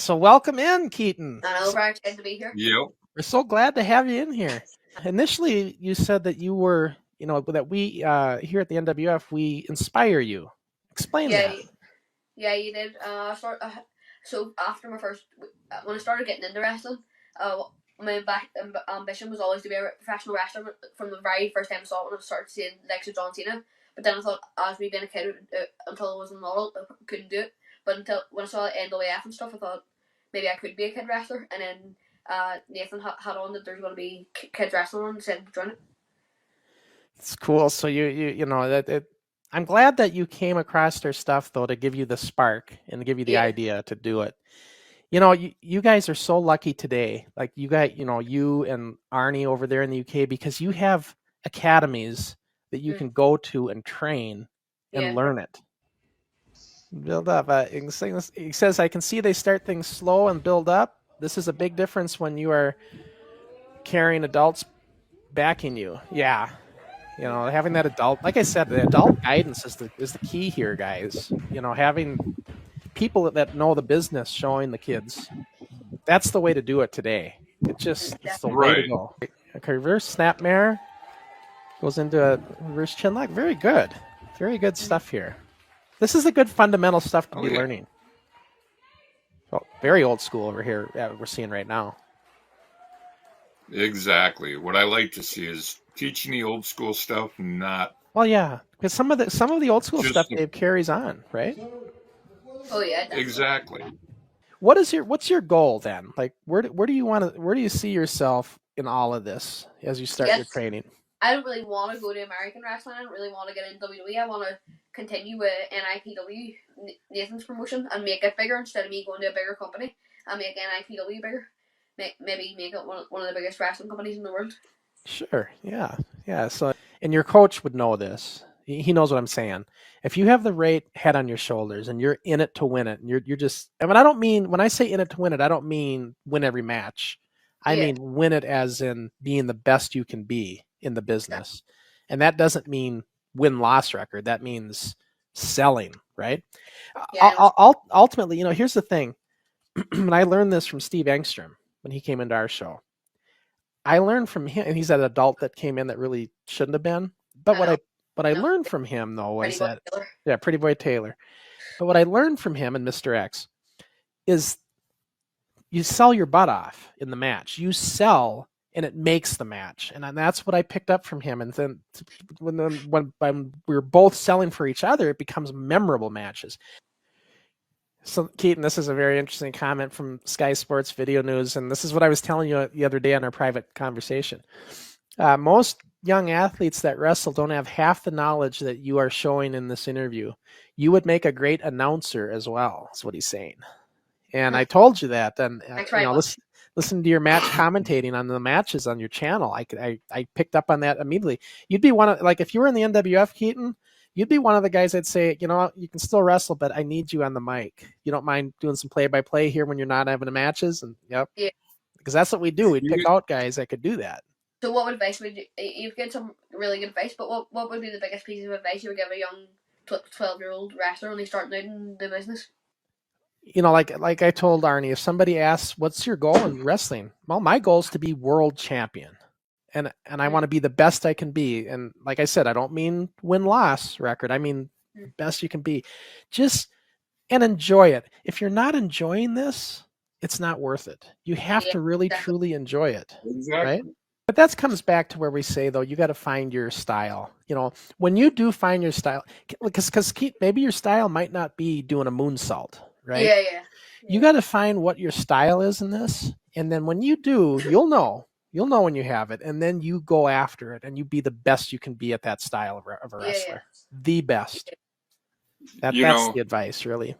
So welcome in, Keaton. I know, very excited to be here. Yep. We're so glad to have you in here. Initially, you said that you were, that we here at the NWF, we inspire you. Explain Yeah, that. yeah, you did. So after my first, when I started getting into wrestling, my ambition was always to be a professional wrestler from the very first time I saw it when I started seeing Lex of John Cena. But then I thought, as me being a kid, until I was an adult, I couldn't do it. But until when I saw NWF and stuff, I thought maybe I could be a kid wrestler. And then Nathan had on that there's going to be kids wrestling on, and said join it. It's cool. So I'm glad that you came across their stuff though to give you the spark and give you the idea to do it. You guys are so lucky today. Like you and Arnie over there in the UK, because you have academies that you can go to and train and learn it. Build up. He says, I can see they start things slow and build up. This is a big difference when you are carrying adults backing you. Yeah. Having that adult, like I said, the adult guidance is the key here, guys. Having people that know the business showing the kids. That's the way to do it today. It's the way to go. Okay, reverse snap mare goes into a reverse chin lock. Very good. Very good stuff here. This is the good fundamental stuff to be learning. Well, very old school over here we're seeing right now. Exactly. What I like to see is teaching the old school stuff, not. Well, yeah, because some of the old school stuff Dave carries on, right? Oh yeah. Definitely. Exactly. What's your goal then? Like, where do you see yourself in all of this as you start your training? I don't really want to go to American wrestling. I don't really want to get into WWE. I want to continue with NIPW, Nathan's promotion, and make it bigger instead of me going to a bigger company and make NIPW bigger. Maybe make it one of the biggest wrestling companies in the world. Sure. Yeah. So, and your coach would know this. He knows what I'm saying. If you have the right head on your shoulders and you're in it to win it, and you're just, I mean, when I say in it to win it, I don't mean win every match. I mean win it as in being the best you can be in the business. And that doesn't mean win-loss record. That means selling, right? Yeah, ultimately, here's the thing. And I learned this from Steve Engstrom when he came into our show. I learned from him, and he's that adult that came in that really shouldn't have been. But what I learned from him though was Pretty Boy Taylor. But what I learned from him and Mr. X is you sell your butt off in the match. You sell, and it makes the match. And that's what I picked up from him. And then when we're both selling for each other, it becomes memorable matches. So, Keaton, this is a very interesting comment from Sky Sports Video News, and this is what I was telling you the other day on our private conversation. Most young athletes that wrestle don't have half the knowledge that you are showing in this interview. You would make a great announcer as well, is what he's saying. And I told you that. And listen to your match commentating on the matches on your channel. I picked up on that immediately. You'd be one of, like, if you were in the NWF, Keaton, you'd be one of the guys I'd say, you can still wrestle, but I need you on the mic. You don't mind doing some play-by-play here when you're not having the matches? And because that's what we do. We'd pick out guys that could do that. So what advice would you've given some really good advice, but what would be the biggest piece of advice you would give a young 12-year-old wrestler only starting out in the business? Like I told Arnie, if somebody asks, what's your goal in wrestling? Well, my goal is to be world champion. And I want to be the best I can be. And like I said, I don't mean win-loss record. I mean best you can be. And enjoy it. If you're not enjoying this, it's not worth it. You have to really, truly enjoy it. Exactly. Right? But that comes back to where we say, though, you got to find your style. When you do find your style, because maybe your style might not be doing a moonsault, right? Yeah. You got to find what your style is in this. And then when you do, you'll know when you have it, and then you go after it, and you be the best you can be at that style of a wrestler. The best. That's the advice, really.